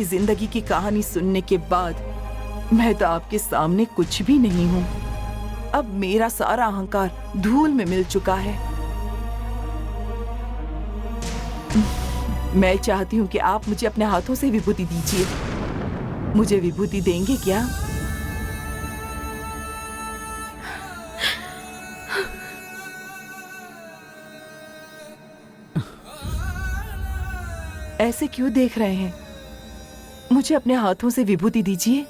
जिंदगी की कहानी सुनने के बाद मैं तो आपके सामने कुछ भी नहीं हूँ। अब मेरा सारा अहंकार धूल में मिल चुका है। मैं चाहती हूँ कि आप मुझे अपने हाथों से विभूति दीजिए। मुझे विभूति देंगे क्या? ऐसे क्यों देख रहे हैं? मुझे अपने हाथों से विभूति दीजिए।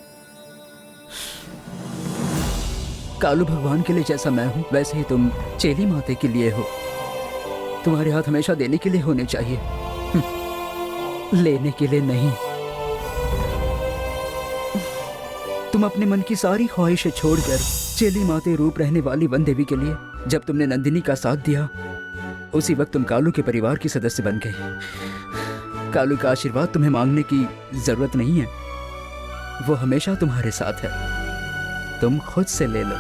कालू भगवान के लिए जैसा मैं हूँ वैसे ही तुम चेली माते के लिए हो। तुम्हारे हाथ हमेशा देने के लिए होने चाहिए, लेने के लिए नहीं। तुम अपने मन की सारी ख्वाहिशें छोड़कर चेली माते रूप रहने वाली वन देवी के लिए, जब तुमने नंदिनी का साथ दिया उसी वक्त तुम कालू के परिवार की सदस्य बन गई। कालू का आशीर्वाद तुम्हें मांगने की जरूरत नहीं है, वो हमेशा तुम्हारे साथ है। तुम खुद से ले लो।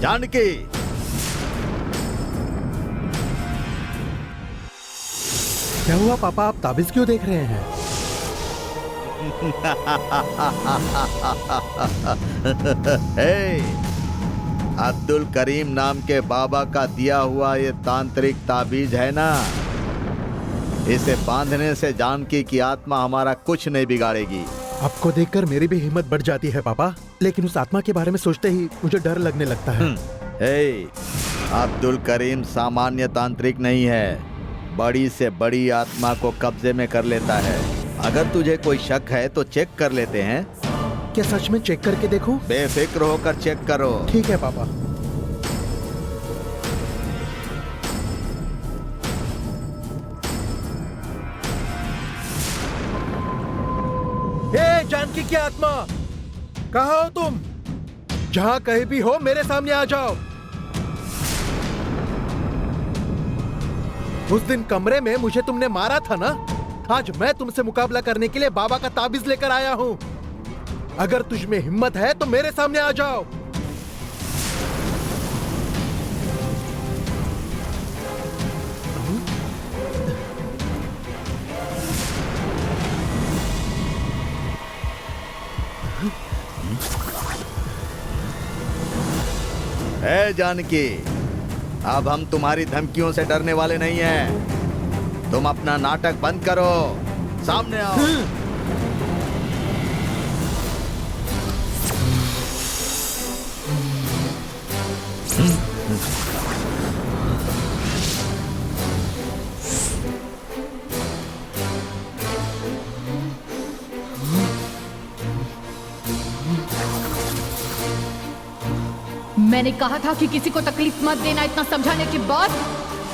जानकी, क्या हुआ पापा, आप ताबीज क्यों देख रहे हैं? हे, अब्दुल करीम नाम के बाबा का दिया हुआ ये तांत्रिक ताबीज है ना, इसे बांधने से जानकी की आत्मा हमारा कुछ नहीं बिगाड़ेगी। आपको देखकर मेरी भी हिम्मत बढ़ जाती है पापा, लेकिन उस आत्मा के बारे में सोचते ही मुझे डर लगने लगता है। हे, अब्दुल करीम सामान्य तांत्रिक नहीं है, बड़ी से बड़ी आत्मा को कब्जे में कर लेता है। अगर तुझे कोई शक है तो चेक कर लेते हैं। क्या सच में चेक करके देखूं? बेफिक्र होकर चेक करो। ठीक है पापा। हे जानकी की आत्मा, कहाँ हो तुम? जहाँ कहीं भी हो मेरे सामने आ जाओ। उस दिन कमरे में मुझे तुमने मारा था ना, आज मैं तुमसे मुकाबला करने के लिए बाबा का ताबीज लेकर आया हूँ। अगर तुझ में हिम्मत है तो मेरे सामने आ जाओ। है जानकी, अब हम तुम्हारी धमकियों से डरने वाले नहीं हैं। तुम अपना नाटक बंद करो, सामने आओ। मैंने कहा था कि किसी को तकलीफ मत देना। इतना समझाने के बाद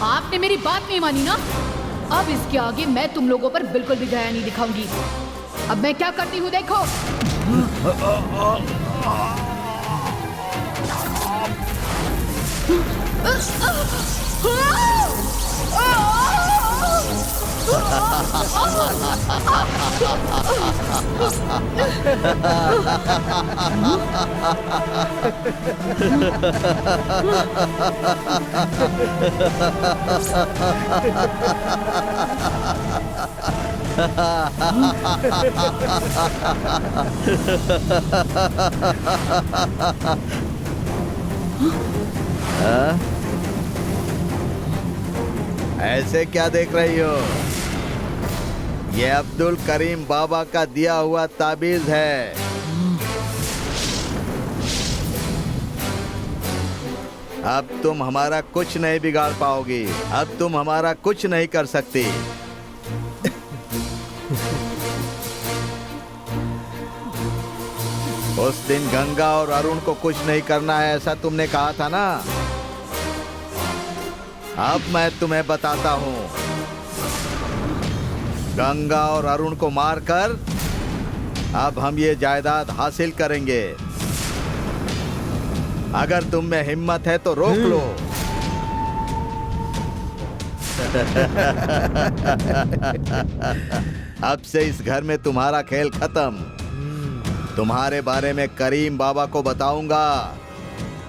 आपने मेरी बात नहीं मानी ना। अब इसके आगे मैं तुम लोगों पर बिल्कुल भी दया नहीं दिखाऊंगी। अब मैं क्या करती हूँ देखो। ऐसे क्या देख रही हो? ये अब्दुल करीम बाबा का दिया हुआ ताबीज है। अब तुम हमारा कुछ नहीं बिगाड़ पाओगी, अब तुम हमारा कुछ नहीं कर सकती। उस दिन गंगा और अरुण को कुछ नहीं करना है, ऐसा तुमने कहा था ना। अब मैं तुम्हें बताता हूँ, गंगा और अरुण को मारकर अब हम ये जायदाद हासिल करेंगे। अगर तुम में हिम्मत है तो रोक लो। अब से इस घर में तुम्हारा खेल खत्म। तुम्हारे बारे में करीम बाबा को बताऊंगा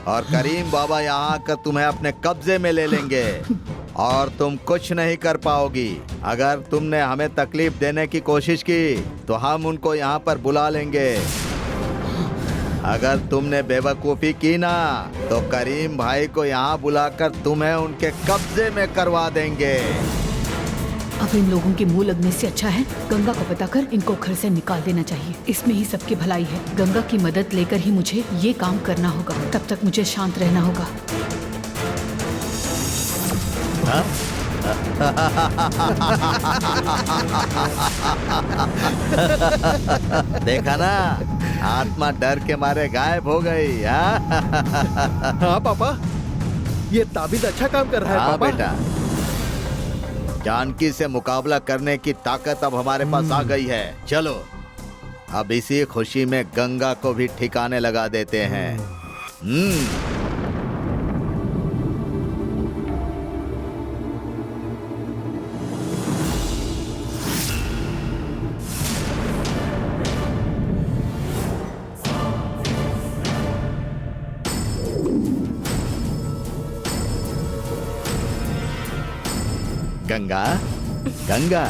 और करीम बाबा यहाँ आकर तुम्हें अपने कब्जे में ले लेंगे और तुम कुछ नहीं कर पाओगी। अगर तुमने हमें तकलीफ देने की कोशिश की तो हम उनको यहाँ पर बुला लेंगे। अगर तुमने बेवकूफ़ी की ना तो करीम भाई को यहाँ बुलाकर तुम्हें उनके कब्जे में करवा देंगे। अब इन लोगों के मुंह लगने से अच्छा है गंगा को बताकर इनको घर से निकाल देना चाहिए। इसमें ही सबकी भलाई है। गंगा की मदद लेकर ही मुझे ये काम करना होगा। तब तक मुझे शांत रहना होगा। देखा ना, आत्मा डर के मारे गायब हो गई। हाँ पापा, ये ताबीज अच्छा काम कर रहा है। हाँ पापा। बेटा, जानकी से मुकाबला करने की ताकत अब हमारे पास आ गई है। चलो अब इसी खुशी में गंगा को भी ठिकाने लगा देते हैं। गंगा, गंगा,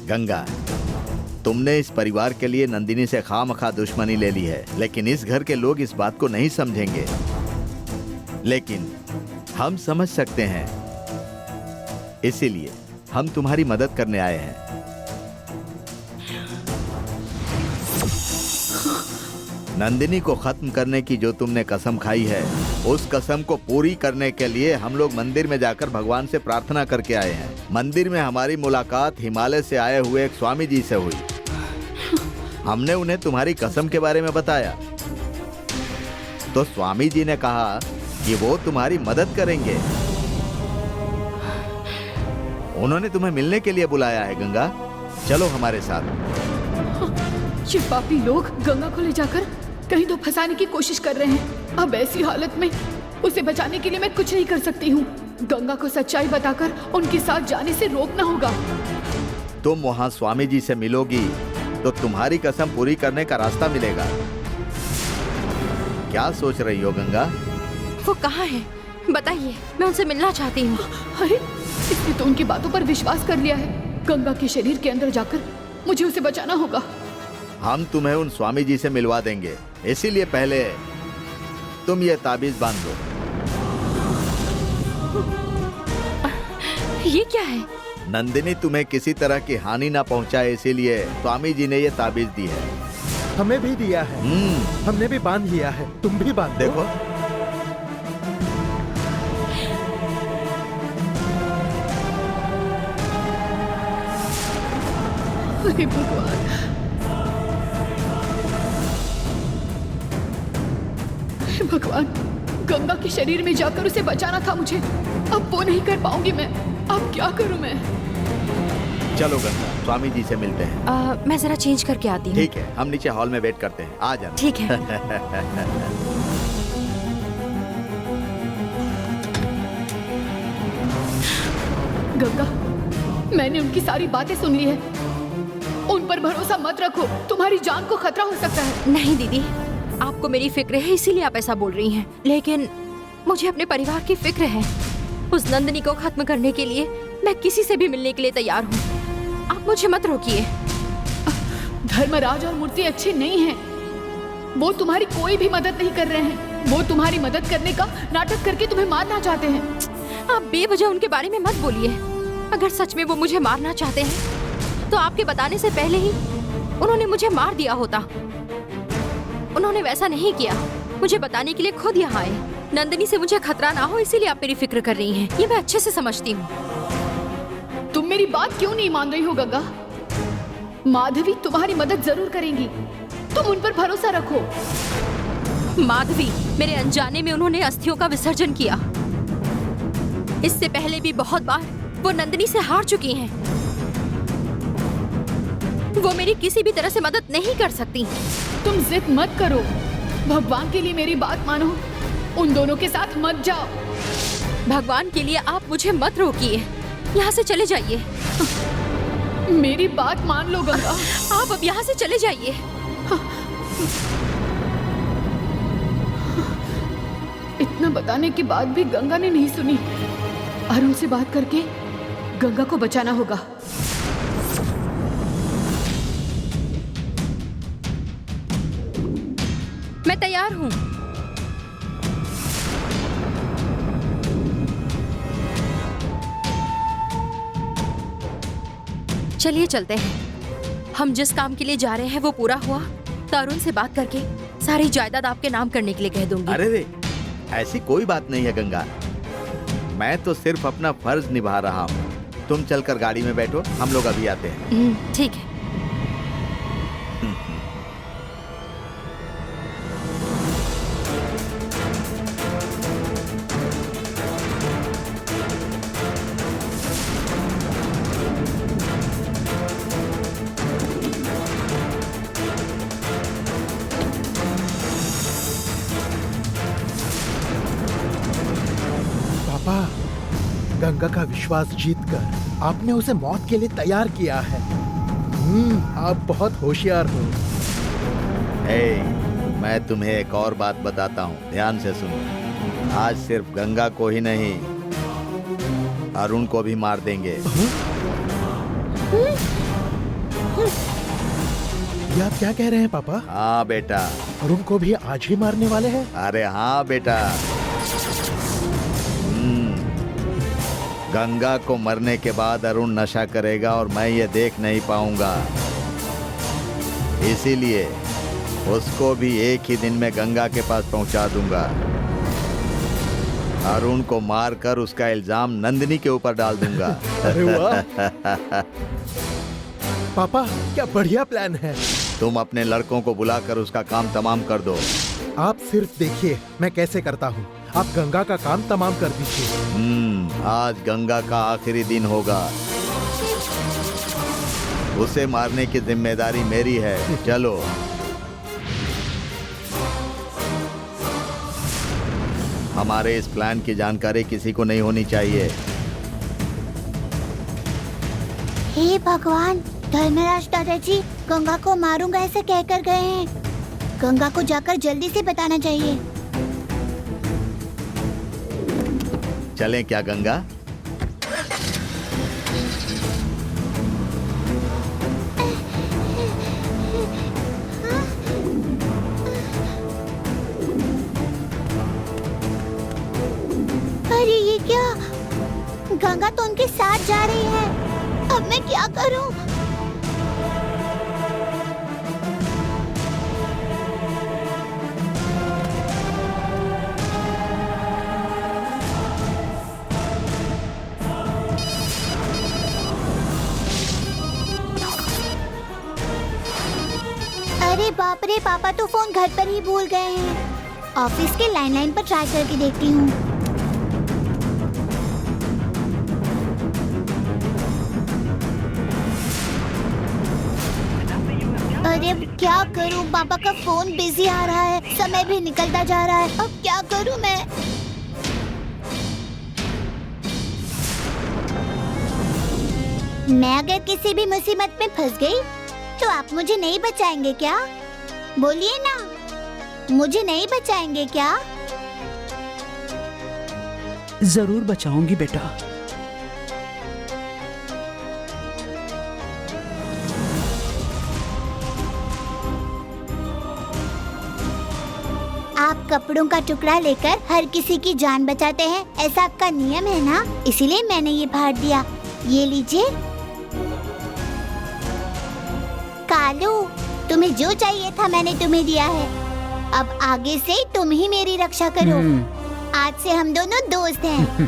गंगा, तुमने इस परिवार के लिए नंदिनी से खामखा दुश्मनी ले ली है, लेकिन इस घर के लोग इस बात को नहीं समझेंगे। लेकिन हम समझ सकते हैं, इसीलिए हम तुम्हारी मदद करने आए हैं। नंदिनी को खत्म करने की जो तुमने कसम खाई है, उस कसम को पूरी करने के लिए हम लोग मंदिर में जाकर भगवान से प्रार्थना करके आए हैं। मंदिर में हमारी मुलाकात हिमालय से आए हुए एक स्वामी जी से हुई। हमने उन्हें तुम्हारी कसम के बारे में बताया तो स्वामी जी ने कहा कि वो तुम्हारी मदद करेंगे। उन्होंने तुम्हें मिलने के लिए बुलाया है। गंगा, चलो हमारे साथ। ये पापी लोग गंगा को ले जाकर कहीं तो फंसाने की कोशिश कर रहे हैं। अब ऐसी हालत में उसे बचाने के लिए मैं कुछ नहीं कर सकती हूँ। गंगा को सच्चाई बताकर उनके साथ जाने से रोकना होगा। तुम वहाँ स्वामी जी से मिलोगी तो तुम्हारी कसम पूरी करने का रास्ता मिलेगा। क्या सोच रही हो गंगा? वो कहाँ है बताइए, मैं उनसे मिलना चाहती हूँ। अरे इसने तो उनकी बातों पर विश्वास कर लिया है। गंगा के शरीर के अंदर जाकर मुझे उसे बचाना होगा। हम तुम्हें उन स्वामी जी से मिलवा देंगे, इसीलिए पहले तुम ये ताबीज बांध लो। ये क्या है? नंदिनी तुम्हें किसी तरह की हानि ना पहुंचाए, इसीलिए स्वामी जी ने ये ताबीज दी है। हमें भी दिया है। हमने भी बांध लिया है, तुम भी बांध दो। देखो, अरे भगवान, भगवान, गंगा के शरीर में जाकर उसे बचाना था मुझे। अब वो नहीं कर पाऊंगी मैं। अब क्या करूं मैं? चलो गंगा, स्वामी जी से मिलते हैं। मैं जरा चेंज करके आती हूँ। ठीक है, हम नीचे हॉल में वेट करते हैं, आ जाना। ठीक है। गंगा, मैंने उनकी सारी बातें सुन ली है। उन पर भरोसा मत रखो, तुम्हारी जान को खतरा हो सकता है। नहीं दीदी, आपको मेरी फिक्र है इसीलिए आप ऐसा बोल रही हैं, लेकिन मुझे अपने परिवार की फिक्र है। उस नंदिनी को खत्म करने के लिए मैं किसी से भी मिलने के लिए तैयार हूँ। आप मुझे मत रोकिए। धर्मराज और मूर्ति अच्छे नहीं हैं। वो तुम्हारी कोई भी मदद नहीं कर रहे हैं। वो तुम्हारी मदद करने का नाटक करके तुम्हें मारना चाहते हैं। आप बेवजह उनके बारे में मत बोलिए। अगर सच में वो मुझे मारना चाहते हैं तो आपके बताने से पहले ही उन्होंने मुझे मार दिया होता। उन्होंने वैसा नहीं किया, मुझे बताने के लिए खुद यहाँ आए। नंदिनी से मुझे खतरा ना हो इसीलिए आप मेरी फिक्र कर रही हैं। ये मैं अच्छे से समझती हूँ। तुम मेरी बात क्यों नहीं मान रही हो गंगा? माधवी तुम्हारी मदद जरूर करेंगी, तुम उन पर भरोसा रखो। माधवी, मेरे अनजाने में उन्होंने अस्थियों का विसर्जन किया। इससे पहले भी बहुत बार वो नंदिनी से हार चुकी हैं। वो मेरी किसी भी तरह से मदद नहीं कर सकती। तुम जिद मत करो, भगवान के लिए मेरी बात मानो, उन दोनों के साथ मत जाओ। भगवान के लिए आप मुझे मत रोकिए, यहाँ से चले जाइए। मेरी बात मान लो गंगा। आप अब यहाँ से चले जाइए। इतना बताने के बाद भी गंगा ने नहीं सुनी। अरुण से बात करके गंगा को बचाना होगा। मैं तैयार हूँ। चलिए चलते हैं। हम जिस काम के लिए जा रहे हैं वो पूरा हुआ तो अरुण से बात करके सारी जायदाद आपके नाम करने के लिए कह दूंगी। अरे रे, ऐसी कोई बात नहीं है गंगा, मैं तो सिर्फ अपना फर्ज निभा रहा हूँ। तुम चलकर गाड़ी में बैठो, हम लोग अभी आते हैं। ठीक है। पापा, गंगा का विश्वास जीतकर आपने उसे मौत के लिए तैयार किया है। आप बहुत होशियार हो। मैं तुम्हें एक और बात बताता हूँ, ध्यान से सुनो। आज सिर्फ गंगा को ही नहीं, अरुण को भी मार देंगे। ये आप क्या कह रहे हैं पापा? हाँ बेटा। अरुण को भी आज ही मारने वाले हैं? अरे हाँ बेटा। गंगा को मरने के बाद अरुण नशा करेगा और मैं ये देख नहीं पाऊंगा, इसीलिए उसको भी एक ही दिन में गंगा के पास पहुंचा दूंगा। अरुण को मारकर उसका इल्जाम नंदिनी के ऊपर डाल दूंगा। अरे वाह पापा, क्या बढ़िया प्लान है। तुम अपने लड़कों को बुलाकर उसका काम तमाम कर दो। आप सिर्फ देखिए मैं कैसे करता हूँ। आप गंगा का काम तमाम कर दीजिए। आज गंगा का आखिरी दिन होगा, उसे मारने की जिम्मेदारी मेरी है। चलो। हमारे इस प्लान की जानकारी किसी को नहीं होनी चाहिए। हे भगवान, धर्मराज दादाजी गंगा को मारूंगा ऐसे कहकर गए हैं। गंगा को जाकर जल्दी से बताना चाहिए। चलें क्या गंगा? अरे ये क्या, गंगा तो उनके साथ जा रही है। अब मैं क्या करूं? अरे बाप रे, पापा तो फोन घर पर ही भूल गए हैं। ऑफिस के लैंडलाइन पर ट्राई करके देखती हूँ। अरे अब क्या करूँ, पापा का फोन बिजी आ रहा है, समय भी निकलता जा रहा है। अब क्या करूँ मैं? मैं अगर किसी भी मुसीबत में फंस गई तो आप मुझे नहीं बचाएंगे क्या? बोलिए ना, मुझे नहीं बचाएंगे क्या? जरूर बचाऊंगी बेटा। आप कपड़ों का टुकड़ा लेकर हर किसी की जान बचाते हैं, ऐसा आपका नियम है ना? इसीलिए मैंने ये फाड़ दिया। ये लीजिए। कालू, तुम्हें जो चाहिए था मैंने तुम्हें दिया है। अब आगे से तुम ही मेरी रक्षा करो। आज से हम दोनों दोस्त हैं।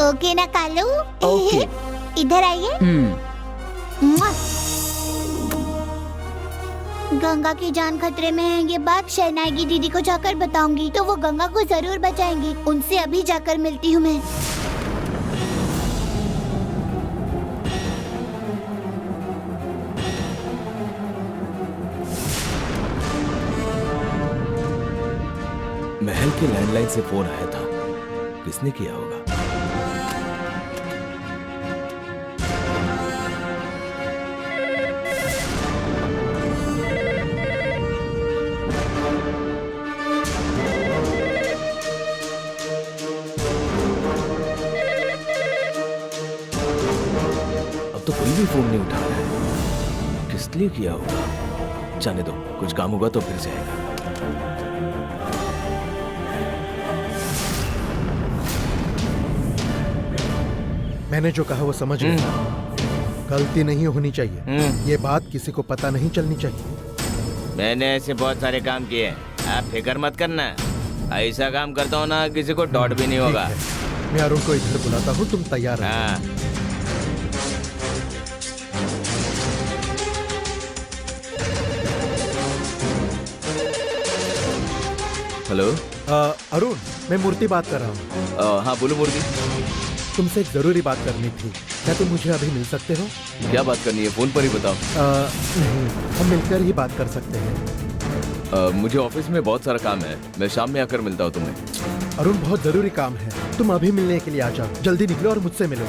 ओके ना कालू? ओके। इधर आइए। मुआ। गंगा की जान खतरे में है, ये बात शहनाई दीदी को जाकर बताऊंगी तो वो गंगा को जरूर बचाएंगी। उनसे अभी जाकर मिलती हूँ मैं। महल के लैंडलाइन से फोन आया था। किसने किया होगा? अब तो कोई भी फोन नहीं उठा रहा है। किस लिए किया होगा? जाने दो, कुछ काम होगा तो फिर जाएगा। मैंने जो कहा वो समझ गया। गलती नहीं होनी चाहिए। ये बात किसी को पता नहीं चलनी चाहिए। मैंने ऐसे बहुत सारे काम किए हैं, आप फिक्र मत करना। ऐसा काम करता हूँ ना, किसी को डॉट भी नहीं होगा। ठीक है। मैं अरुण को इधर बुलाता हूँ, तुम तैयार रहो। हाँ। हेलो। अरुण, मैं मूर्ति बात कर रहा हूँ। हाँ बोलो मूर्ति। तुमसे एक जरूरी बात करनी थी। क्या तुम मुझे अभी मिल सकते हो? क्या बात करनी है? फोन पर ही बताओ। नहीं, हम मिलकर ही बात कर सकते हैं। मुझे ऑफिस में बहुत सारा काम है, मैं शाम में आकर मिलता हूँ तुम्हें। अरुण, बहुत जरूरी काम है, तुम अभी मिलने के लिए आ जाओ। जल्दी निकलो और मुझसे मिलो।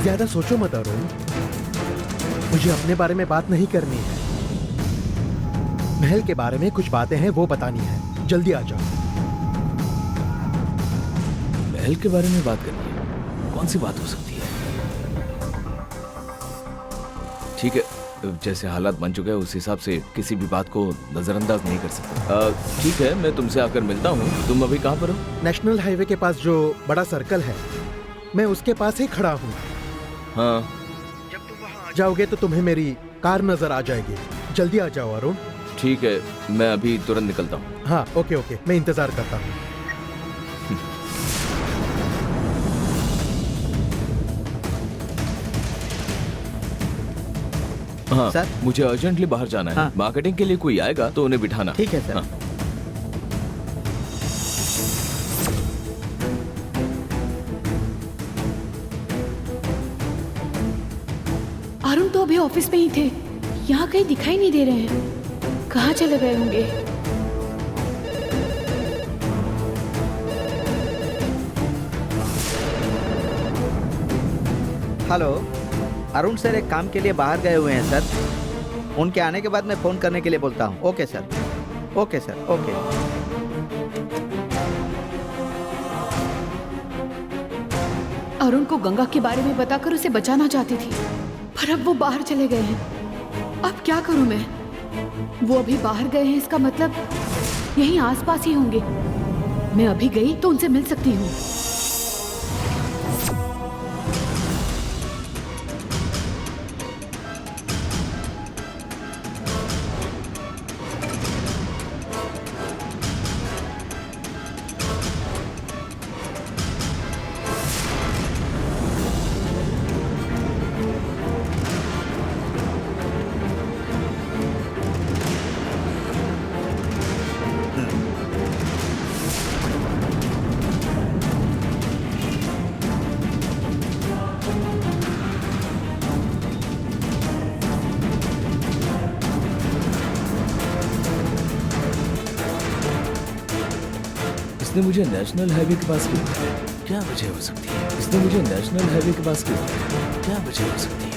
ज्यादा सोचो मत अरुण, मुझे अपने बारे में बात नहीं करनी है। महल के बारे में कुछ बातें हैं, वो बतानी है। जल्दी आ जाओ। महल के बारे में बात करनी है? कौन सी बात हो सकती है? ठीक है, जैसे हालात बन चुके हैं उस हिसाब से किसी भी बात को नजरअंदाज नहीं कर सकते। ठीक है, मैं तुमसे आकर मिलता हूँ। तुम अभी कहाँ पर हो? नेशनल हाईवे के पास जो बड़ा सर्कल है, मैं उसके पास ही खड़ा हूँ। हाँ। जब तुम वहाँ आ जाओगे तो तुम्हें मेरी कार नजर आ जाएगी। जल्दी आ जाओ अरुण। ठीक है, मैं अभी तुरंत निकलता हूँ। हाँ, ओके ओके, मैं इंतजार करता हूँ। हाँ सर? मुझे अर्जेंटली बाहर जाना है। हाँ। मार्केटिंग के लिए कोई आएगा तो उन्हें बिठाना। ठीक है सर। हाँ। अरुण तो अभी ऑफिस में ही थे, यहाँ कहीं दिखाई नहीं दे रहे हैं। कहाँ चले गए होंगे? हेलो, अरुण सर एक काम के लिए बाहर गए हुए हैं सर। उनके आने के बाद मैं फोन करने के लिए बोलता हूँ। Okay sir, okay sir, okay. Arun को गंगा के बारे में बताकर उसे बचाना चाहती थी, पर अब वो बाहर चले गए हैं। अब क्या करूं मैं? वो अभी बाहर गए हैं, इसका मतलब यहीं आसपास ही होंगे। मैं अभी गई तो उनसे मिल सकती हूँ। इसने मुझे नेशनल हाईवे के पास क्यों बुलाया? क्या वजह हो सकती है? इसने मुझे नेशनल हाईवे के पास क्यों बुलाया? क्या वजह हो सकती है?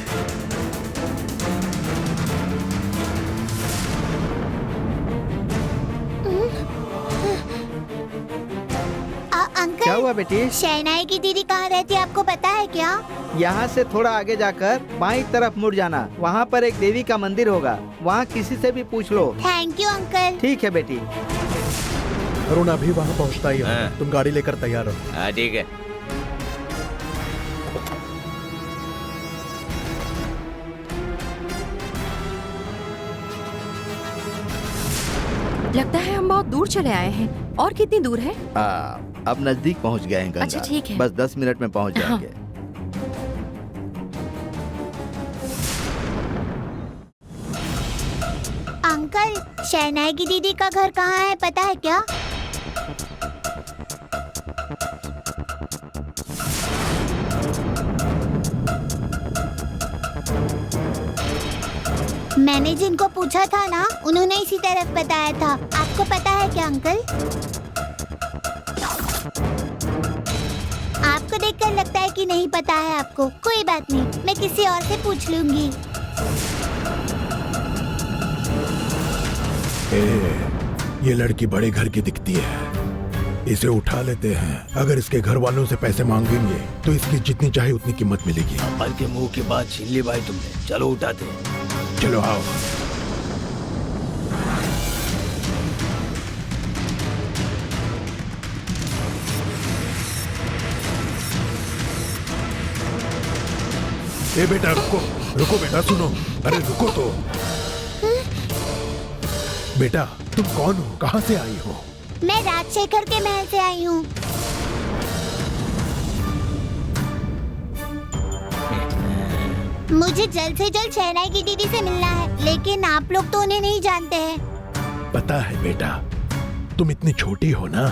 अंकल, क्या हुआ बेटी? शहनाई की दीदी कहाँ रहती है, आपको पता है क्या? यहाँ से थोड़ा आगे जाकर बाईं तरफ मुड़ जाना, वहाँ पर एक देवी का मंदिर होगा। वहाँ किसी से भी पूछ लो। Thank you uncle. ठीक है बेटी। अरुण अभी वहाँ पहुँचता ही है। हाँ। तुम गाड़ी लेकर तैयार हो। हाँ ठीक है। लगता है हम बहुत दूर चले आए हैं। और कितनी दूर है? अब नजदीक पहुंच गए हैं गंगा। अच्छा, ठीक है। बस 10 मिनट में पहुंच हाँ। जाएंगे। अंकल, शहनाई की दीदी का घर कहाँ है, पता है क्या? मैंने जिनको पूछा था ना, उन्होंने इसी तरफ बताया था। आपको पता है क्या अंकल? आपको देखकर लगता है कि नहीं पता है आपको। कोई बात नहीं, मैं किसी और से पूछ लूंगी। ये लड़की बड़े घर की दिखती है, इसे उठा लेते हैं। अगर इसके घर वालों से पैसे मांगेंगे तो इसकी जितनी चाहे उतनी कीमत मिलेगी। अम्बल के मुंह की बात छीन ली भाई तुमने। चलो उठाते हैं। चलो आओ। ए बेटा रुको, रुको बेटा, सुनो। अरे रुको तो। बेटा तुम कौन हो, कहाँ से आई हो? मैं राजशेखर के महल से आई हूँ। मुझे जल्द से जल्द शहनाई की दीदी से मिलना है, लेकिन आप लोग तो उन्हें नहीं जानते हैं। पता है बेटा, तुम इतनी छोटी हो ना,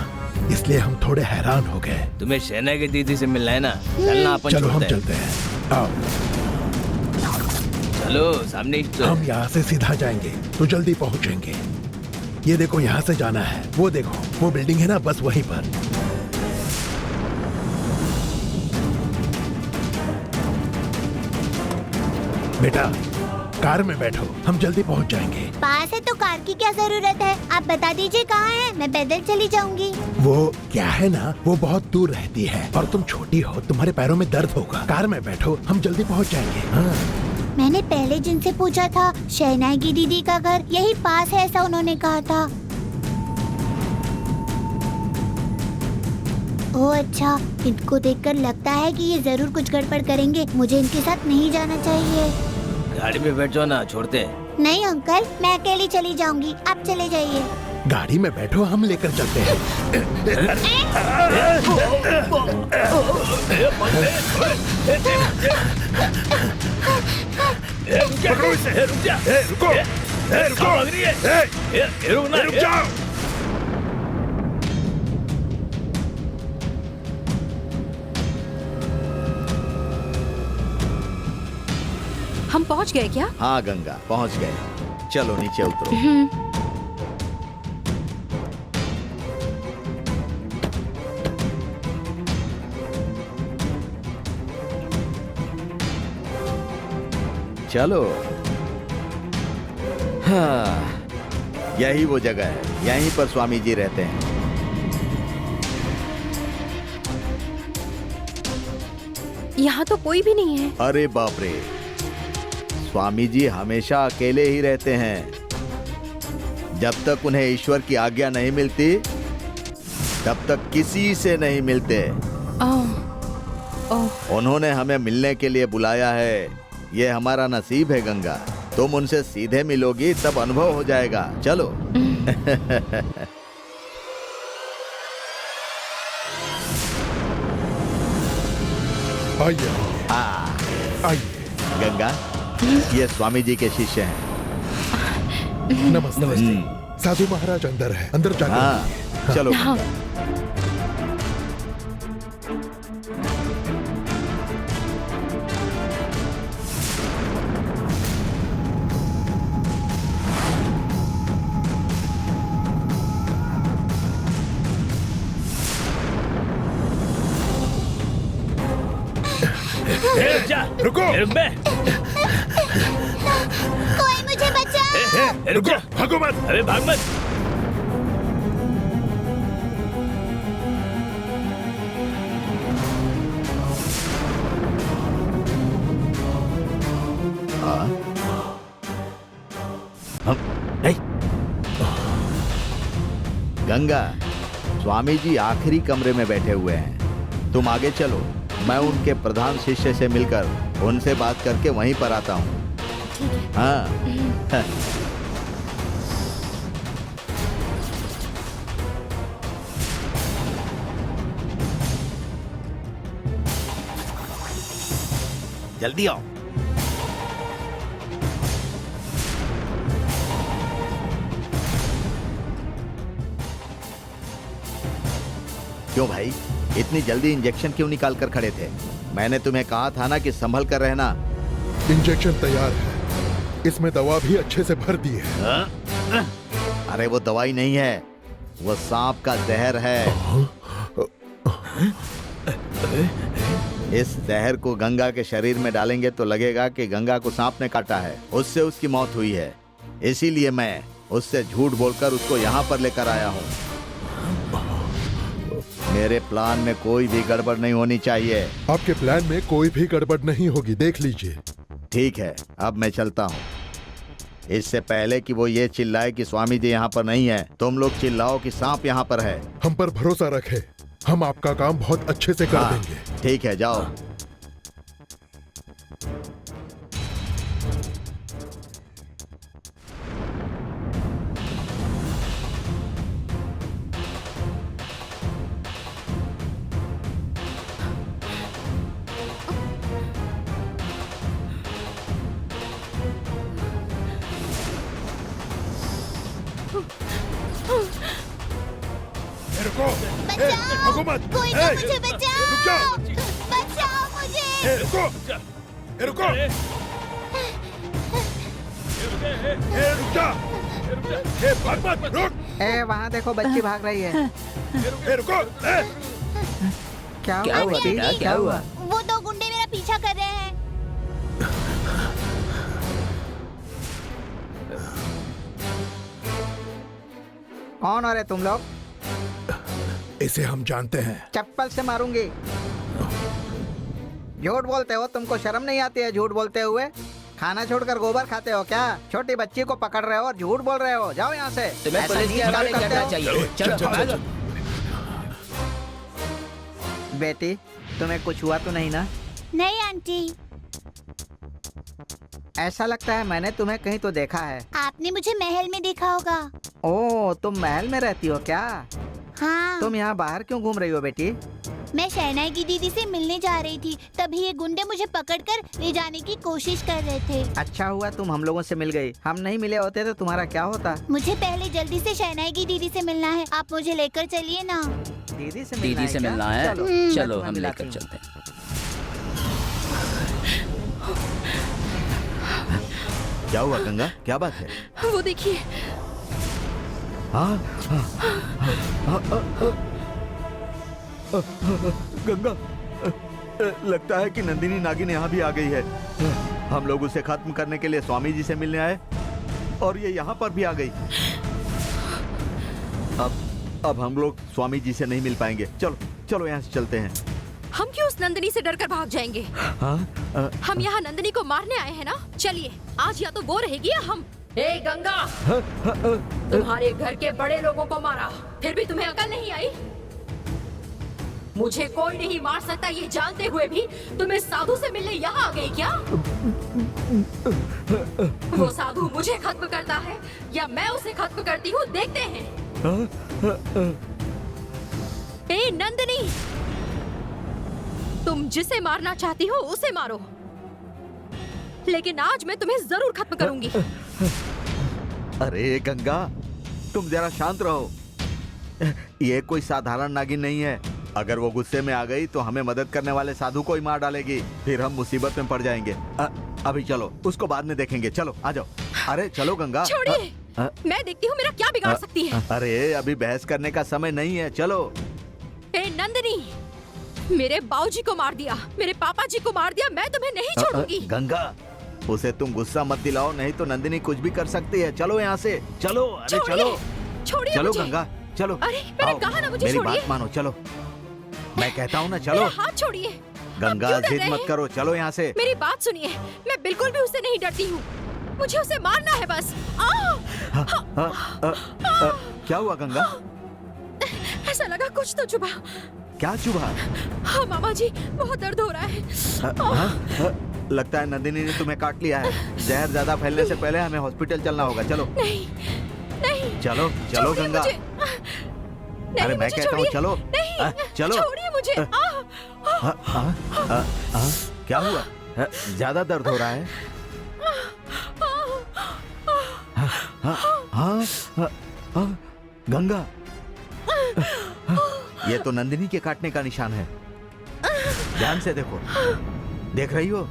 इसलिए हम थोड़े हैरान हो गए। तुम्हें शहनाई की दीदी से मिलना है ना? चलना अपन चलो हम छोड़ते हैं। चलते हैं, आओ। चलो सामने ही तो हम यहाँ से सीधा जाएंगे तो जल्दी पहुँचेंगे। ये देखो यहाँ से जाना है, वो देखो वो बिल्डिंग है ना, बस वहीं पर। बेटा कार में बैठो, हम जल्दी पहुँच जाएंगे। पास है तो कार की क्या जरूरत है? आप बता दीजिए कहाँ है, मैं पैदल चली जाऊंगी। वो क्या है ना, वो बहुत दूर रहती है और तुम छोटी हो, तुम्हारे पैरों में दर्द होगा। कार में बैठो, हम जल्दी पहुँच जाएंगे। हाँ। मैंने पहले जिनसे पूछा था, शहनाई की दीदी का घर यही पास है, ऐसा उन्होंने कहा था। ओह अच्छा, इनको देखकर लगता है कि ये जरूर कुछ गड़बड़ करेंगे। मुझे इनके साथ नहीं जाना चाहिए। गाड़ी में बैठ जाओ ना, छोड़ते हैं। नहीं अंकल, मैं अकेली चली जाऊंगी, आप चले जाइए। गाड़ी में बैठो, हम लेकर चलते हैं। पकड़ो इसे, रुक जा। रुको, रुको, रुक जाओ। हम पहुंच गए क्या? हाँ गंगा, पहुंच गए। चलो नीचे उतरो। चलो। हाँ, यही वो जगह है, यहीं पर स्वामी जी रहते हैं। यहाँ तो कोई भी नहीं है। अरे बाप रे, स्वामी जी हमेशा अकेले ही रहते हैं। जब तक उन्हें ईश्वर की आज्ञा नहीं मिलती, तब तक किसी से नहीं मिलते। उन्होंने हमें मिलने के लिए बुलाया है। ये हमारा नसीब है गंगा। तुम उनसे सीधे मिलोगी तब अनुभव हो जाएगा। चलो। आइए, आइए। गंगा, ये स्वामी जी के शिष्य हैं। नमस्ते। साधु महाराज अंदर है, अंदर जाकर हाँ, चलो। हाँ। रुको, कोई मुझे बचाओ। रुको, भागो मत। अरे भाग मत। गंगा, स्वामी जी आखिरी कमरे में बैठे हुए हैं। तुम आगे चलो, मैं उनके प्रधान शिष्य से मिलकर उनसे बात करके वहीं पर आता हूँ। हाँ। जल्दी आओ। क्यों भाई, इतनी जल्दी इंजेक्शन क्यों निकाल कर खड़े थे? मैंने तुम्हें कहा था ना कि संभल कर रहना। इंजेक्शन तैयार है, इसमें दवा भी अच्छे से भर दी है। अरे वो दवाई नहीं है, वो सांप का जहर है। इस जहर को गंगा के शरीर में डालेंगे तो लगेगा कि गंगा को सांप ने काटा है, उससे उसकी मौत हुई है। इसीलिए मैं उससे झूठ बोलकर उसको यहाँ पर लेकर आया हूँ। मेरे प्लान में कोई भी गड़बड़ नहीं होनी चाहिए। आपके प्लान में कोई भी गड़बड़ नहीं होगी, देख लीजिए। ठीक है, अब मैं चलता हूँ। इससे पहले कि वो ये चिल्लाए कि स्वामी जी यहाँ पर नहीं है, तुम लोग चिल्लाओ कि सांप यहाँ पर है। हम पर भरोसा रखे, हम आपका काम बहुत अच्छे से कर देंगे। ठीक है, जाओ। रुको, बचाओ! मत। कोई तो मुझे बचाओ! रुक जाओ। बचाओ मुझे! रुको, रुको, रुक जा, भाग मत, रुक। वहाँ देखो, बच्ची भाग रही है। रुको, क्या हुआ बेटा, क्या हुआ? वो दो गुंडे मेरा पीछा कर रहे हैं। कौन हो रे तुम लोग? इसे हम जानते हैं। चप्पल से मारूंगी। झूठ बोलते हो, तुमको शर्म नहीं आती है झूठ बोलते हुए? खाना छोड़कर गोबर खाते हो क्या? छोटी बच्ची को पकड़ रहे हो और झूठ बोल रहे हो। जाओ यहाँ से। तुम्हें पुलिस की हवाले करना चाहिए। चलो भागो। बेटी, तुम्हें कुछ हुआ तो नहीं ना? नहीं आंटी। ऐसा लगता है मैंने तुम्हें कहीं तो देखा है। आपने मुझे महल में देखा होगा। ओह, तुम महल में रहती हो क्या? हाँ। तुम यहाँ बाहर क्यों घूम रही हो बेटी? मैं शहनाई की दीदी से मिलने जा रही थी, तभी ये गुंडे मुझे पकड़कर ले जाने की कोशिश कर रहे थे। अच्छा हुआ तुम हम लोगों से मिल गई। हम नहीं मिले होते तो तुम्हारा क्या होता? मुझे पहले जल्दी से शहनाई की दीदी से मिलना है। आप मुझे लेकर चलिए ना। दीदी से मिलना है? चलो हम लेकर चलते हैं। क्या हुआ गंगा, क्या बात है? वो देखिए। गंगा, लगता है कि नंदिनी नागिन यहाँ भी आ गई है। हम लोग उसे खत्म करने के लिए स्वामी जी से मिलने आए और ये यहाँ पर भी आ गई। अब हम लोग स्वामी जी से नहीं मिल पाएंगे। चलो चलो यहाँ से चलते हैं। हम क्यों उस नंदिनी से डरकर भाग जाएंगे? हम यहाँ नंदिनी को मारने आए हैं ना। चलिए, आज या तो वो रहेगी या हम। ए गंगा, तुम्हारे घर के बड़े लोगों को मारा, फिर भी तुम्हें अकल नहीं आई? मुझे कोई नहीं मार सकता ये जानते हुए भी तुम इस साधु से मिलने यहाँ आ गई क्या? वो साधु मुझे खत्म करता है या मैं उसे खत्म करती हूँ, देखते हैं। ए नंदिनी, तुम जिसे मारना चाहती हो उसे मारो, लेकिन आज मैं तुम्हें जरूर खत्म करूंगी। अरे गंगा, तुम जरा शांत रहो। ये कोई साधारण नागिन नहीं है। अगर वो गुस्से में आ गई तो हमें मदद करने वाले साधु को ही मार डालेगी, फिर हम मुसीबत में पड़ जाएंगे। अभी चलो, उसको बाद में देखेंगे। चलो आ जाओ। अरे चलो गंगा। छोड़िए, मैं देखती हूँ मेरा क्या बिगाड़ सकती है। अरे अभी बहस करने का समय नहीं है, चलो। ए नंदिनी, मेरे बाबूजी को मार दिया, मेरे पापा जी को मार दिया, मैं तुम्हें नहीं छोड़ूंगी। गंगा, उसे तुम गुस्सा मत दिलाओ, नहीं तो नंदिनी कुछ भी कर सकती है। चलो यहाँ से, चलो। अरे चलो, छोड़िए चलो मुझे। गंगा, चलो। अरे मैंने कहा ना मुझे मेरी छोड़िए। बात मानो, चलो। मैं कहता हूँ ना, चलो। मेरा हाथ छोड़िए। गंगा, आप क्यों डर जिद रहे मत हैं? करो, चलो यहाँ से। मेरी बात सुनिए, मैं बिल्कुल भी उससे नहीं डरती हूँ, मुझे उसे मारना है बस। क्या हुआ गंगा? ऐसा लगा कुछ तो चुभा। क्या चुभा? हाँ मामा जी, बहुत दर्द हो रहा है। लगता है नंदिनी ने तुम्हें काट लिया है। जहर ज्यादा फैलने से पहले हमें हॉस्पिटल चलना होगा। चलो। नहीं नहीं, चलो चलो गंगा। अरे मैं कहता हूँ चलो। नहीं, चलो। छोड़िए मुझे। क्या हुआ? ज्यादा दर्द हो रहा है? हाँ, गंगा, ये तो नंदिनी के काटने का निशान है। ध्यान से देखो, देख रही हो?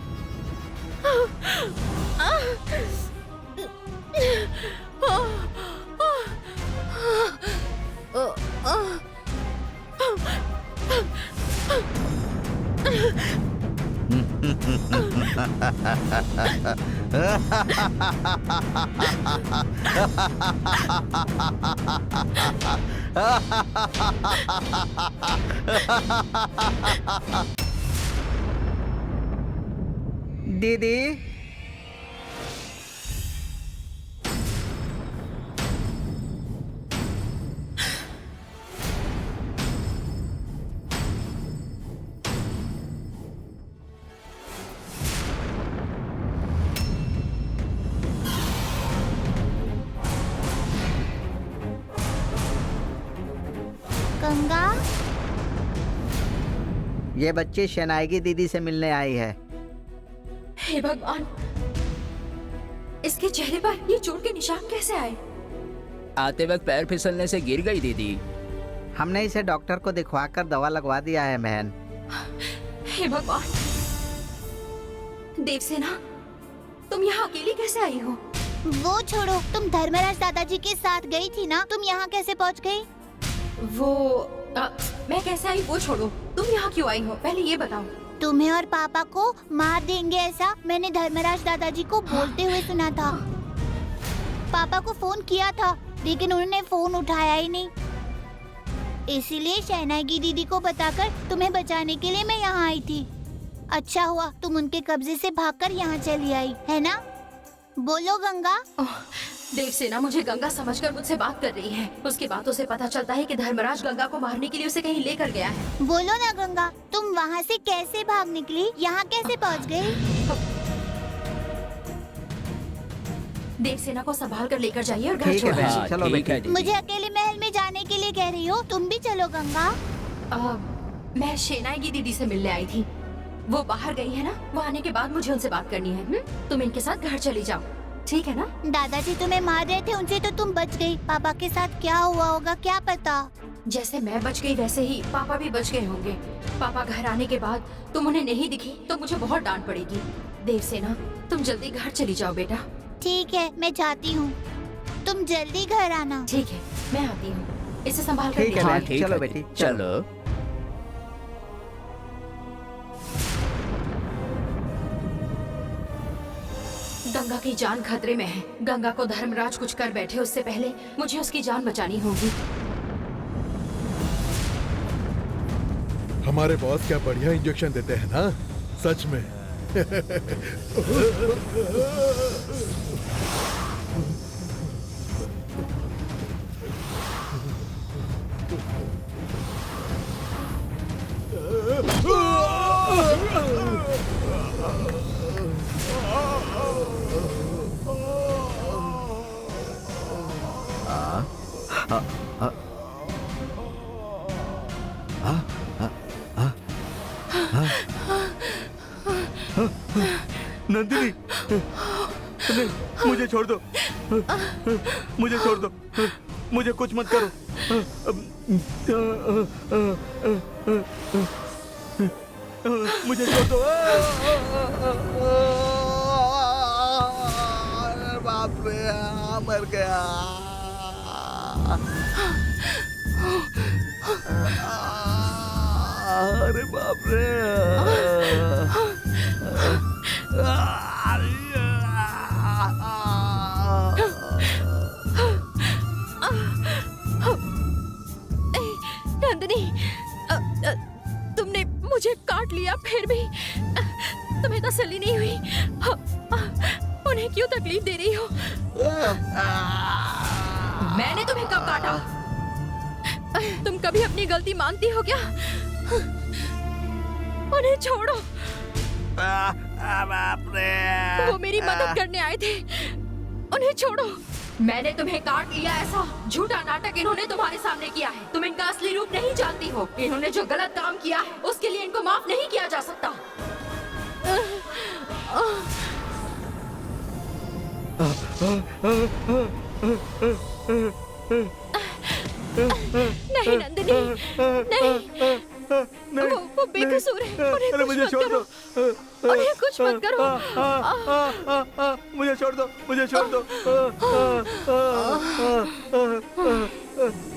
दीदी, गंगा, ये बच्ची शनाई दीदी से मिलने आई है। हे भगवान, इसके चेहरे पर ये चोट के निशान कैसे आए? आते वक्त पैर फिसलने से गिर गई दीदी। हमने इसे डॉक्टर को दिखवाकर दवा लगवा दिया है बहन। हे भगवान, देवसेना, तुम यहाँ अकेली कैसे आई हो? वो छोड़ो, तुम धर्मराज दादाजी के साथ गई थी ना, तुम यहाँ कैसे पहुँच गई? मैं कैसे आई वो छोड़ो, तुम यहाँ क्यों आई हो पहले ये बताओ। तुम्हें और पापा को मार देंगे ऐसा मैंने धर्मराज दादाजी को बोलते हुए सुना था। पापा को फोन किया था लेकिन उन्होंने फोन उठाया ही नहीं, इसीलिए शहनाई दीदी को बताकर तुम्हें बचाने के लिए मैं यहाँ आई थी। अच्छा हुआ तुम उनके कब्जे से भागकर यहाँ चली आई, है ना? बोलो गंगा। देवसेना मुझे गंगा समझकर मुझसे बात कर रही है। उसकी बातों से पता चलता है कि धर्मराज गंगा को मारने के लिए उसे कहीं लेकर गया है। बोलो ना गंगा, तुम वहाँ से कैसे भाग निकली, यहाँ कैसे पहुँच गई? देवसेना को संभाल कर लेकर जाइए और घर ठीक है छोड़ बहन, चलो बेटी। मुझे अकेले महल में जाने के लिए कह रही हो, तुम भी चलो गंगा। मैं शेनाई की दीदी से मिलने आई थी, वो बाहर गई है ना, वो आने के बाद मुझे उनसे बात करनी है। तुम इनके साथ घर चली जाओ, ठीक है ना? दादाजी तुम्हें मार रहे थे, उनसे तो तुम बच गई। पापा के साथ क्या हुआ होगा क्या पता। जैसे मैं बच गई वैसे ही पापा भी बच गए होंगे। पापा घर आने के बाद तुम उन्हें नहीं दिखी तो मुझे बहुत डांट पड़ेगी। देवसेना, तुम जल्दी घर चली जाओ बेटा। ठीक है, मैं जाती हूँ, तुम जल्दी घर आना। ठीक है, मैं आती हूँ, इसे संभाल कर ठीक है देखना। बहन, चलो बेटी, चलो। गंगा की जान खतरे में है। गंगा को धर्मराज कुछ कर बैठे उससे पहले मुझे उसकी जान बचानी होगी। हमारे बॉस क्या बढ़िया इंजेक्शन देते हैं ना, सच में। नंदिनी, नहीं, मुझे छोड़ दो, मुझे छोड़ दो, मुझे कुछ मत करो। मुझे छोड़ दो। अरे बाप रे, मर गया। अरे बाप रे। नंदिनी, तुमने मुझे काट लिया फिर भी तुम्हें तसल्ली नहीं हुई? उन्हें क्यों तकलीफ दे रही हो? मैंने तुम्हें कब काटा? तुम कभी अपनी गलती मानती हो क्या? उन्हें छोड़ो। बाप रे। वो मेरी मदद करने आए थे, उन्हें छोड़ो। मैंने तुम्हें काट लिया, ऐसा झूठा नाटक इन्होंने तुम्हारे सामने किया है। तुम इनका असली रूप नहीं जानती हो। इन्होंने जो गलत काम किया है उसके लिए इनको माफ नहीं किया जा सकता। नहीं नंदिनी, नहीं, वो बेकसूर है। उन्हें मुझे छोड़ दो, उन्हें कुछ मत करो। मुझे छोड़ दो, मुझे छोड़ दो,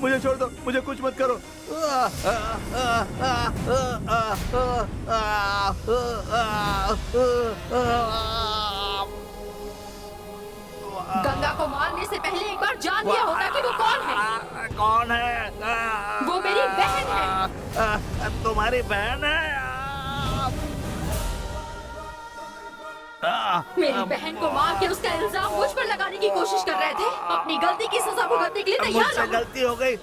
मुझे छोड़ दो, मुझे कुछ मत करो। गंगा को मारने से पहले एक बार जान लिया होता कि वो कौन है। कौन है? वो मेरी बहन है। तुम्हारी बहन है? मेरी बहन को मार के उसका इल्जाम मुझ पर लगाने की कोशिश कर रहे थे। अपनी गलती की सजा भुगतने के लिए तैयार मुझसे हो। गलती हो गई,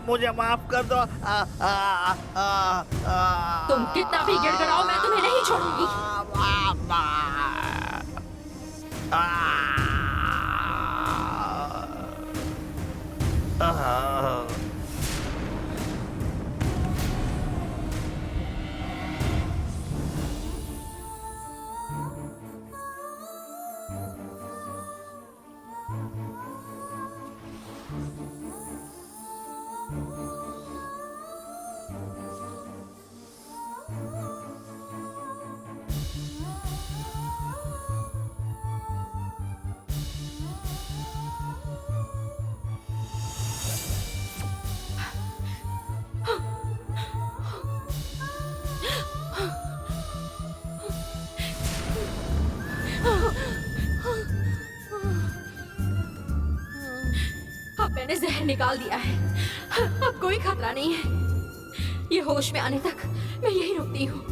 मुझे माफ कर दो। तुम कितना भी गिड़गिड़ाओ, मैं तुम्हें नहीं छोड़ूंगी। अब मैंने जहर निकाल दिया है। अब कोई खतरा नहीं है। ये होश में आने तक मैं यही रुकती हूँ।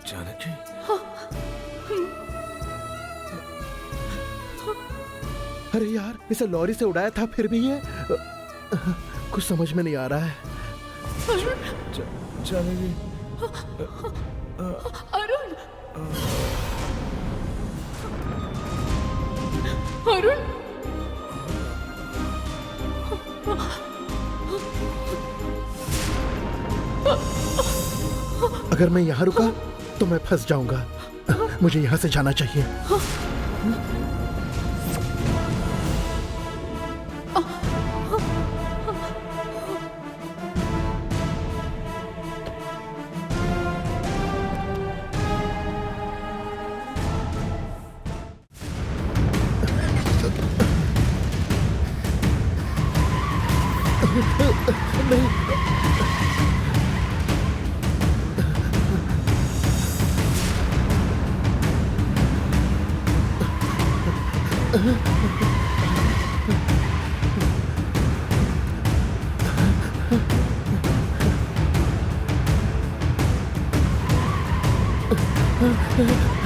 जानकी, अरे यार, इसे लॉरी से उड़ाया था, फिर भी ये कुछ समझ में नहीं आ रहा है। जानकी, अरुण, अरुण, अगर मैं यहाँ रुका तो मैं फंस जाऊंगा। मुझे यहाँ से जाना चाहिए।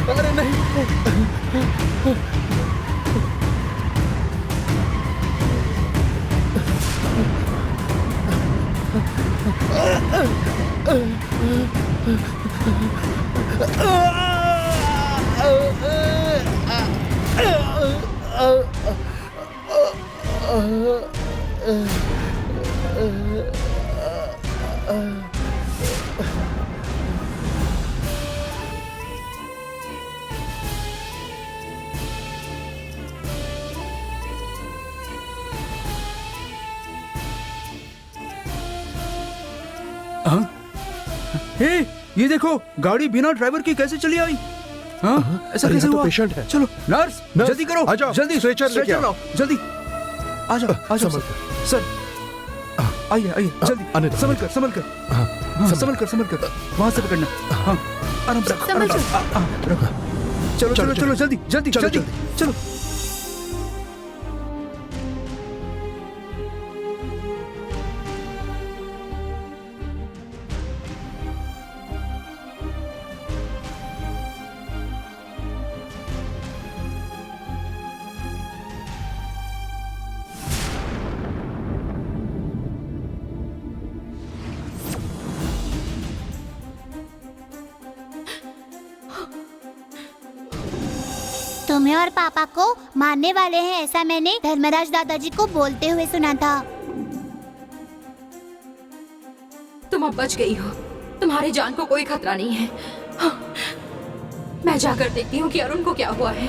अरे नहीं। हे, ये देखो गाड़ी बिना ड्राइवर की कैसे चली आई? हाँ, ऐसा कैसे हुआ? पेशेंट है। चलो नर्स, जल्दी करो, आ जाओ, जल्दी स्ट्रेचर लाओ, जल्दी आ जाओ, आ जाओ सर, आइए आइए जल्दी, संभल कर, हाँ, संभल कर, वहां से पकड़ना, हाँ, आराम से, चलो जल्दी, चलो। तुम्हें और पापा को मारने वाले हैं, ऐसा मैंने धर्मराज दादाजी को बोलते हुए सुना था। तुम अब बच गई हो, तुम्हारी जान को कोई खतरा नहीं है। हाँ, मैं जाकर देखती हूँ कि अरुण को क्या हुआ है।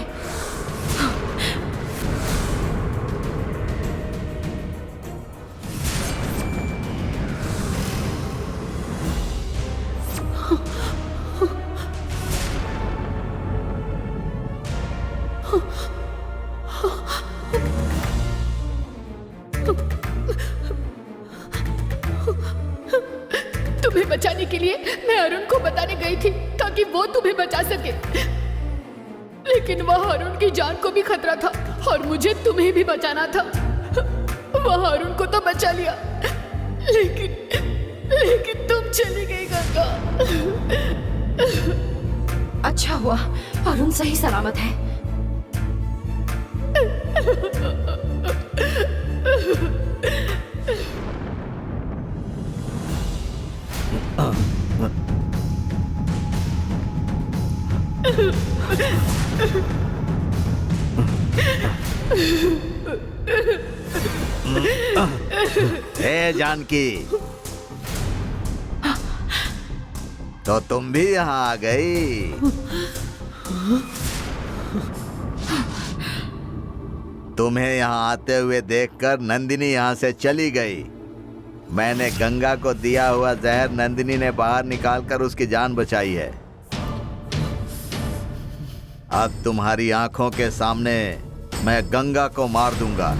तुम्हें बचाने के लिए मैं अरुण को बताने गई थी ताकि वो तुम्हें बचा सके, लेकिन वह अरुण की जान को भी खतरा था और मुझे तुम्हें भी बचाना था। वह अरुण को तो बचा लिया, लेकिन तुम चली गई गंगा। अच्छा हुआ अरुण सही सलामत है। हे जानकी, तो तुम भी यहाँ आ गई। तुम्हें यहाँ आते हुए देखकर नंदिनी यहाँ से चली गई। मैंने गंगा को दिया हुआ जहर नंदिनी ने बाहर निकालकर उसकी जान बचाई है। अब तुम्हारी आंखों के सामने मैं गंगा को मार दूंगा।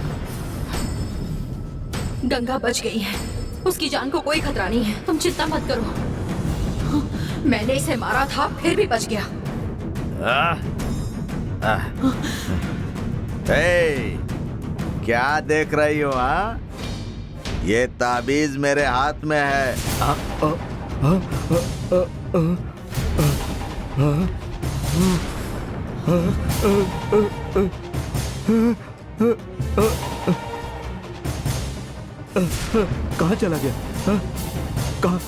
गंगा बच गई है, उसकी जान को कोई खतरा नहीं है, तुम चिंता मत करो। मैंने इसे मारा था फिर भी बच गया। हे, क्या देख रही हो? हाँ, ये ताबीज मेरे हाथ में है। कहाँ चला गया? कहाँ?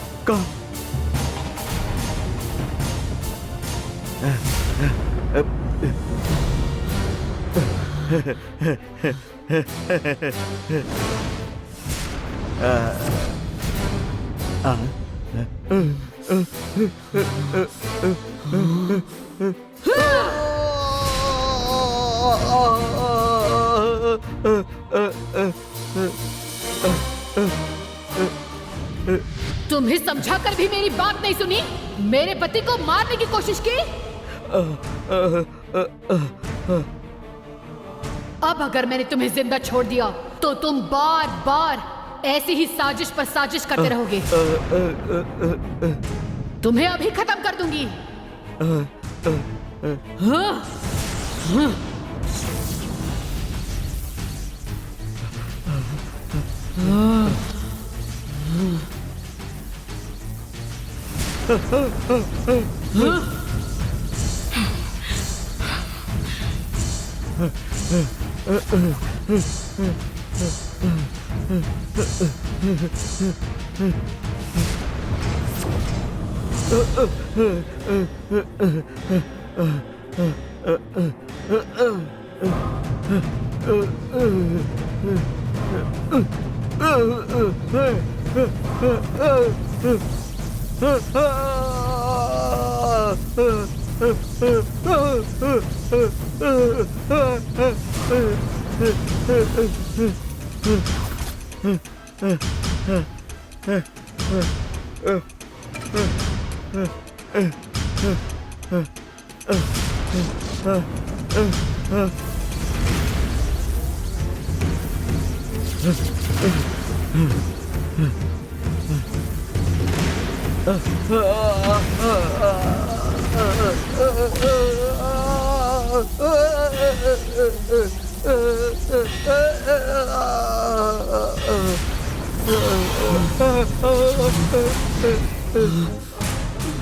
तुम्हें समझाकर भी मेरी बात नहीं सुनी, मेरे पति को मारने की कोशिश की। अब अगर मैंने तुम्हें जिंदा छोड़ दिया तो तुम बार बार ऐसी ही साजिश पर साजिश करते रहोगे। तुम्हें अभी खत्म कर दूंगी।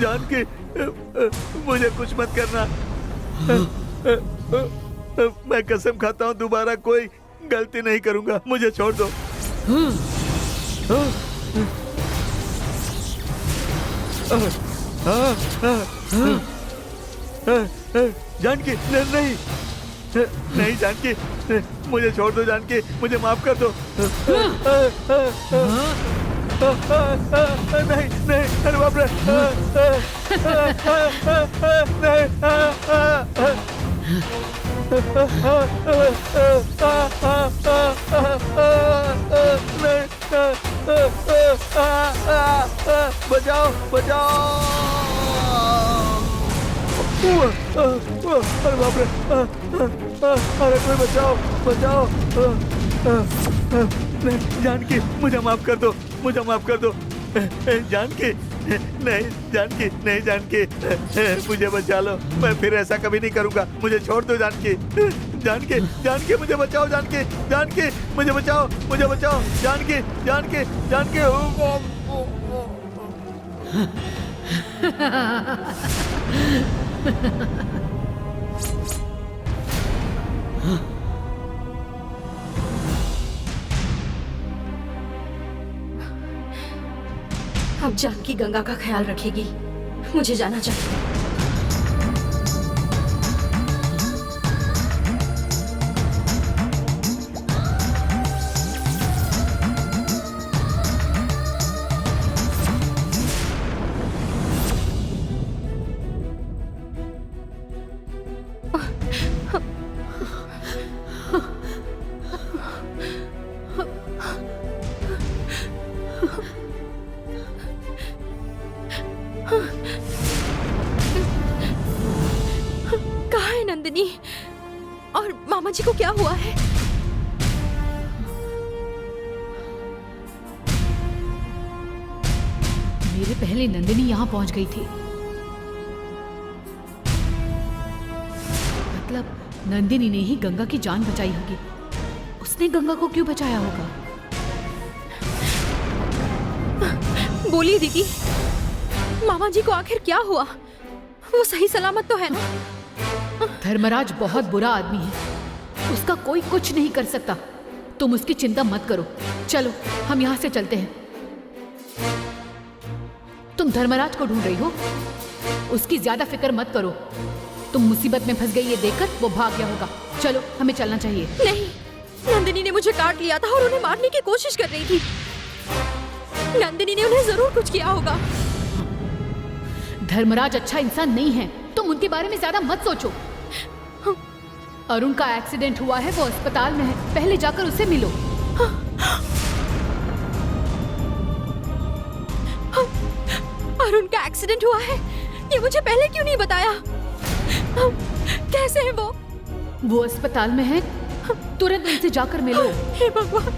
जानकी, मुझे कुछ मत करना। मैं कसम खाता हूँ दोबारा कोई गलती नहीं करूंगा। मुझे छोड़ दो। जानकी, नहीं नहीं जानकी, मुझे छोड़ दो जानकी, मुझे माफ कर दो। नहीं नहीं, अरे बाप रे, नहीं, बचाओ बचाओ। अरे बाप रे, अरे कोई बचाओ बचाओ। नहीं जानकी, मुझे माफ कर दो, मुझे माफ कर दो। जानकी, नहीं जानकी, नहीं जानकी, मुझे बचा लो। मैं फिर ऐसा कभी नहीं करूंगा। मुझे छोड़ दो जानकी। जानकी, जानकी, मुझे बचाओ जानकी, जानकी, मुझे बचाओ, मुझे बचाओ जानकी, जानकी, जानकी। अब जानकी गंगा का ख्याल रखेगी। मुझे जाना चाहिए। कहाँ है नंदिनी? और मामा जी को क्या हुआ है? मेरे पहले नंदिनी यहाँ पहुंच गई थी। मतलब नंदिनी ने ही गंगा की जान बचाई होगी। उसने गंगा को क्यों बचाया होगा? बोलिए दीदी, मामा जी को आखिर क्या हुआ? वो सही सलामत तो है ना? धर्मराज बहुत बुरा आदमी है, उसका कोई कुछ नहीं कर सकता। तुम उसकी चिंता मत करो। चलो हम यहाँ से चलते हैं। तुम धर्मराज को ढूंढ रही हो, उसकी ज्यादा फिक्र मत करो। तुम मुसीबत में फंस गई ये देखकर वो भाग गया होगा। चलो हमें चलना चाहिए। नहीं, नंदिनी ने मुझे काट लिया था और उन्हें मारने की कोशिश कर रही थी। नंदिनी ने उन्हें जरूर कुछ किया होगा। धर्मराज अच्छा इंसान नहीं है, तुम उनके बारे में ज्यादा मत सोचो। अरुण का एक्सीडेंट हुआ है, वो अस्पताल में है, पहले जाकर उसे मिलो। अरुण का एक्सीडेंट हुआ है, ये मुझे पहले क्यों नहीं बताया? कैसे है वो? वो अस्पताल में है, तुरंत उनसे जाकर मिलो। हे भगवान।